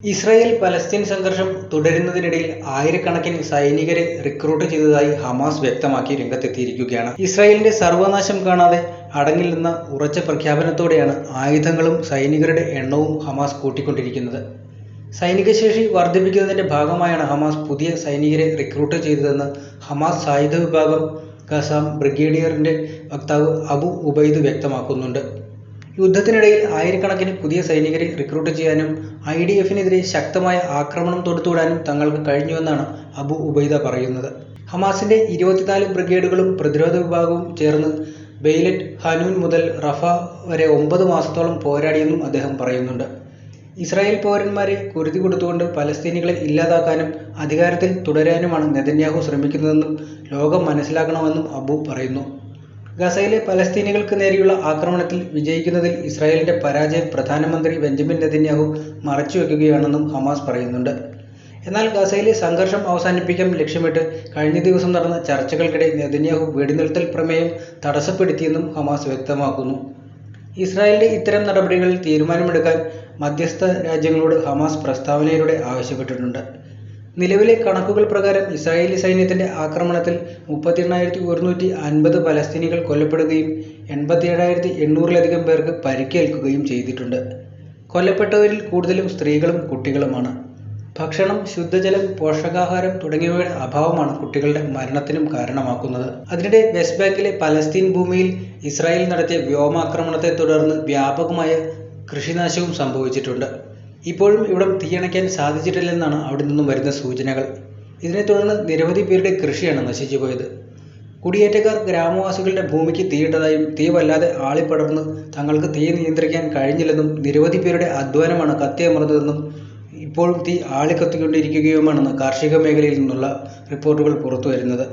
Israel Palestine സംഘർഷം തുടരുന്നതിനിടയിൽ ആയിരക്കണക്കിന് സൈനികരെ റിക്രൂട്ട് ചെയ്തതായി ഹമാസ് വ്യക്തമാക്കി രംഗത്തെത്തിയിരിക്കുകയാണ്. ഇസ്രായേലിന്റെ സർവനാശം കാണാതെ അടങ്ങില്ലെന്ന ഉറച്ച പ്രഖ്യാപനത്തോടെയാണ് ആയുധങ്ങളും സൈനികരുടെ എണ്ണവും ഹമാസ് കൂട്ടിക്കൊണ്ടിരിക്കുന്നത്. സൈനികശേഷി വർദ്ധിപ്പിക്കുന്നതിന്റെ ഭാഗമായാണ് ഹമാസ് പുതിയ സൈനികരെ റിക്രൂട്ട് ചെയ്തതെന്ന് ഹമാസ് സായുധ വിഭാഗം ഖസാം ബ്രിഗേഡിയറിന്റെ വക്താവ് അബു ഉബൈദ് വ്യക്തമാക്കുന്നുണ്ട്. യുദ്ധത്തിനിടയിൽ ആയിരക്കണക്കിന് പുതിയ സൈനികരെ റിക്രൂട്ട് ചെയ്യാനും IDFനെതിരെ ശക്തമായ ആക്രമണം തൊടുത്തുവിടാനും തങ്ങൾക്ക് കഴിഞ്ഞുവെന്നാണ് അബു ഉബൈദ പറയുന്നത്. ഹമാസിന്റെ 24 ബ്രിഗേഡുകളും പ്രതിരോധ വിഭാഗവും ചേർന്ന് ബെയ്ലറ്റ് ഹനൂൻ മുതൽ റഫ വരെ 9 മാസത്തോളം പോരാടിയെന്നും അദ്ദേഹം പറയുന്നുണ്ട്. ഇസ്രായേൽ പൗരന്മാരെ കുരുതി കൊടുത്തുകൊണ്ട് പലസ്തീനികളെ ഇല്ലാതാക്കാനും അധികാരത്തിൽ തുടരാനുമാണ് നെതന്യാഹു ശ്രമിക്കുന്നതെന്നും ലോകം മനസ്സിലാക്കണമെന്നും അബു പറയുന്നു. ഗസയിലെ പലസ്തീനികൾക്ക് നേരെയുള്ള ആക്രമണത്തിൽ വിജയിക്കുന്നതിൽ ഇസ്രായേലിന്റെ പരാജയം പ്രധാനമന്ത്രി ബെഞ്ചമിൻ നെതന്യാഹു മറച്ചുവെക്കുകയാണെന്നും ഹമാസ് പറയുന്നുണ്ട്. എന്നാൽ ഗസയിലെ സംഘർഷം അവസാനിപ്പിക്കാൻ ലക്ഷ്യമിട്ട് കഴിഞ്ഞ ദിവസം നടന്ന ചർച്ചകൾക്കിടെ നെതന്യാഹു വെടിനിർത്തൽ പ്രമേയം തടസ്സപ്പെടുത്തിയെന്നും ഹമാസ് വ്യക്തമാക്കുന്നു. ഇസ്രായേലിന്റെ ഇത്തരം നടപടികളിൽ തീരുമാനമെടുക്കാൻ മധ്യസ്ഥ രാജ്യങ്ങളോട് ഹമാസ് പ്രസ്താവനയിലൂടെ ആവശ്യപ്പെട്ടിട്ടുണ്ട്. നിലവിലെ കണക്കുകൾ പ്രകാരം ഇസ്രായേലി സൈന്യത്തിന്റെ ആക്രമണത്തിൽ 38,150 പലസ്തീനികൾ കൊല്ലപ്പെടുകയും 87,800-ലധികം പേർക്ക് പരിക്കേൽക്കുകയും ചെയ്തിട്ടുണ്ട്. കൊല്ലപ്പെട്ടവരിൽ കൂടുതലും സ്ത്രീകളും കുട്ടികളുമാണ്. ഭക്ഷണം, ശുദ്ധജലം, പോഷകാഹാരം തുടങ്ങിയവയുടെ അഭാവമാണ് കുട്ടികളുടെ മരണത്തിനും കാരണമാക്കുന്നത്. അതിനിടെ വെസ്റ്റ് ബാങ്കിലെ പലസ്തീൻ ഭൂമിയിൽ ഇസ്രായേൽ നടത്തിയ വ്യോമാക്രമണത്തെ തുടർന്ന് വ്യാപകമായ കൃഷിനാശവും സംഭവിച്ചിട്ടുണ്ട്. ഇപ്പോഴും ഇവിടം തീയണയ്ക്കാൻ സാധിച്ചിട്ടില്ലെന്നാണ് അവിടെ നിന്നും വരുന്ന സൂചനകൾ. ഇതിനെ തുടർന്ന് നിരവധി പേരുടെ കൃഷിയാണ് നശിച്ചുപോയത്. കുടിയേറ്റക്കാർ ഗ്രാമവാസികളുടെ ഭൂമിക്ക് തീയിട്ടതായും തീ വല്ലാതെ ആളിപ്പടർന്ന് തങ്ങൾക്ക് തീ നിയന്ത്രിക്കാൻ കഴിഞ്ഞില്ലെന്നും നിരവധി പേരുടെ അധ്വാനമാണ് കത്തിയമർന്നതെന്നും ഇപ്പോഴും തീ ആളിക്കത്തിക്കൊണ്ടിരിക്കുകയുമാണെന്ന് കാർഷിക മേഖലയിൽ നിന്നുള്ള റിപ്പോർട്ടുകൾ പുറത്തുവരുന്നത്.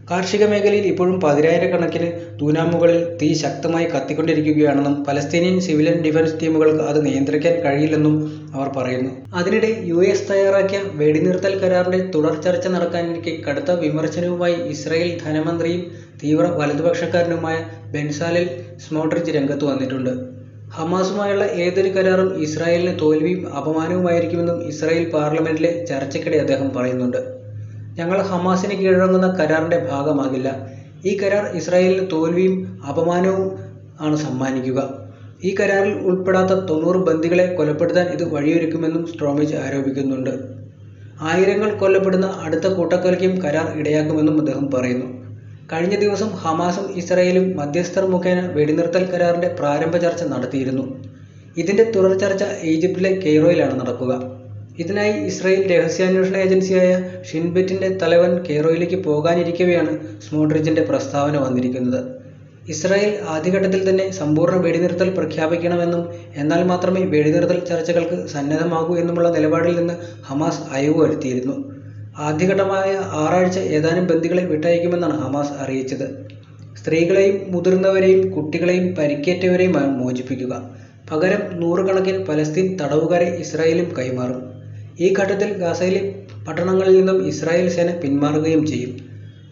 കാർഷിക മേഖലയിൽ ഇപ്പോഴും 10,000-കണക്കിന് ദൂനാമുകളിൽ തീ ശക്തമായി കത്തിക്കൊണ്ടിരിക്കുകയാണെന്നും പലസ്തീനിയൻ സിവിലിയൻ ഡിഫൻസ് ടീമുകൾക്ക് അത് നിയന്ത്രിക്കാൻ കഴിയില്ലെന്നും അവർ പറയുന്നു. അതിനിടെ US തയ്യാറാക്കിയ വെടിനിർത്തൽ കരാറിന്റെ തുടർ ചർച്ച നടക്കാനിരിക്കെ കടുത്ത വിമർശനവുമായി ഇസ്രായേൽ ധനമന്ത്രിയും തീവ്ര വലതുപക്ഷക്കാരനുമായ ബെൻസാലെൽ സ്മോട്രിച്ച് രംഗത്ത് വന്നിട്ടുണ്ട്. ഹമാസുമായുള്ള ഏതൊരു കരാറും ഇസ്രായേലിന് തോൽവിയും അപമാനവുമായിരിക്കുമെന്നും ഇസ്രായേൽ പാർലമെന്റിലെ ചർച്ചയ്ക്കിടെ അദ്ദേഹം പറയുന്നുണ്ട്. ഞങ്ങൾ ഹമാസിന് കീഴടങ്ങുന്ന കരാറിന്റെ ഭാഗമാകില്ല. ഈ കരാർ ഇസ്രായേലിന് തോൽവിയും അപമാനവും ആണ് സമ്മാനിക്കുക. ഈ കരാറിൽ ഉൾപ്പെടാത്ത 90 ബന്ദികളെ കൊലപ്പെടുത്താൻ ഇത് വഴിയൊരുക്കുമെന്നും സ്ട്രോമിച്ച് ആരോപിക്കുന്നുണ്ട്. ആയിരങ്ങൾ കൊല്ലപ്പെടുന്ന അടുത്ത കൂട്ടക്കൊലയ്ക്കും കരാർ ഇടയാക്കുമെന്നും അദ്ദേഹം പറയുന്നു. കഴിഞ്ഞ ദിവസം ഹമാസും ഇസ്രായേലും മധ്യസ്ഥർ മുഖേന വെടിനിർത്തൽ കരാറിന്റെ പ്രാരംഭ ചർച്ച നടത്തിയിരുന്നു. ഇതിന്റെ തുടർ ചർച്ച ഈജിപ്തിലെ കെയ്റോയിലാണ് നടക്കുക. ഇതിനായി ഇസ്രായേൽ രഹസ്യാന്വേഷണ ഏജൻസിയായ ഷിൻ ബെറ്റിന്റെ തലവൻ കെയ്റോയിലേക്ക് പോകാനിരിക്കവെയാണ് സ്മോട്രിച്ചിന്റെ പ്രസ്താവന വന്നിരിക്കുന്നത്. ഇസ്രായേൽ ആദ്യഘട്ടത്തിൽ തന്നെ സമ്പൂർണ്ണ വെടിനിർത്തൽ പ്രഖ്യാപിക്കണമെന്നും എന്നാൽ മാത്രമേ വെടിനിർത്തൽ ചർച്ചകൾക്ക് സന്നദ്ധമാകൂ എന്നുമുള്ള നിലപാടിൽ നിന്ന് ഹമാസ് അയവ് വരുത്തിയിരുന്നു. ആദ്യഘട്ടമായ 6 ആഴ്ച ഏതാനും ബന്ദികളെ വിട്ടയക്കുമെന്നാണ് ഹമാസ് അറിയിച്ചത്. സ്ത്രീകളെയും മുതിർന്നവരെയും കുട്ടികളെയും പരിക്കേറ്റവരെയും മോചിപ്പിക്കുക. പകരം 100 കണക്കിന് പലസ്തീൻ തടവുകാരെ ഇസ്രായേലും കൈമാറും. ഈ ഘട്ടത്തിൽ ഗസയിലെ പട്ടണങ്ങളിൽ നിന്നും ഇസ്രായേൽ സേന പിന്മാറുകയും ചെയ്യും.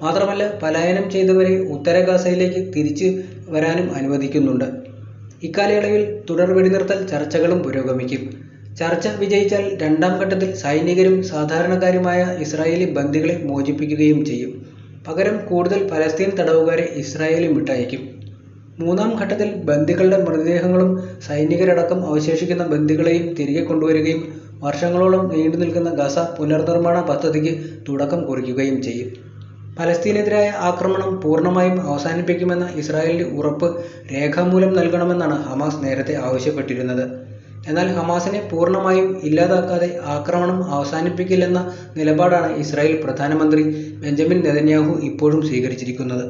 മാത്രമല്ല പലായനം ചെയ്തവരെ ഉത്തര ഗസയിലേക്ക് തിരിച്ചു വരാനും അനുവദിക്കുന്നുണ്ട്. ഇക്കാലയളവിൽ തുടർ വെടിനിർത്തൽ ചർച്ചകളും പുരോഗമിക്കും. ചർച്ച വിജയിച്ചാൽ രണ്ടാം ഘട്ടത്തിൽ സൈനികരും സാധാരണക്കാരുമായ ഇസ്രായേലി ബന്ദികളെ മോചിപ്പിക്കുകയും ചെയ്യും. പകരം കൂടുതൽ പലസ്തീൻ തടവുകാരെ ഇസ്രായേലും വിട്ടയക്കും. മൂന്നാം ഘട്ടത്തിൽ ബന്ദികളുടെ മൃതദേഹങ്ങളും സൈനികരടക്കം അവശേഷിക്കുന്ന ബന്ദികളെയും തിരികെ കൊണ്ടുവരികയും വർഷങ്ങളോളം നീണ്ടു നിൽക്കുന്ന ഗസ പുനർനിർമ്മാണ പദ്ധതിക്ക് തുടക്കം കുറിക്കുകയും ചെയ്യും. പലസ്തീനെതിരായ ആക്രമണം പൂർണ്ണമായും അവസാനിപ്പിക്കുമെന്ന ഇസ്രായേലിന്റെ ഉറപ്പ് രേഖാമൂലം നൽകണമെന്നാണ് ഹമാസ് നേരത്തെ ആവശ്യപ്പെട്ടിരുന്നത്. എന്നാൽ ഹമാസിനെ പൂർണ്ണമായും ഇല്ലാതാക്കാതെ ആക്രമണം അവസാനിപ്പിക്കില്ലെന്ന നിലപാടാണ് ഇസ്രായേൽ പ്രധാനമന്ത്രി ബെഞ്ചമിൻ നെതന്യാഹു ഇപ്പോഴും സ്വീകരിച്ചിരിക്കുന്നത്.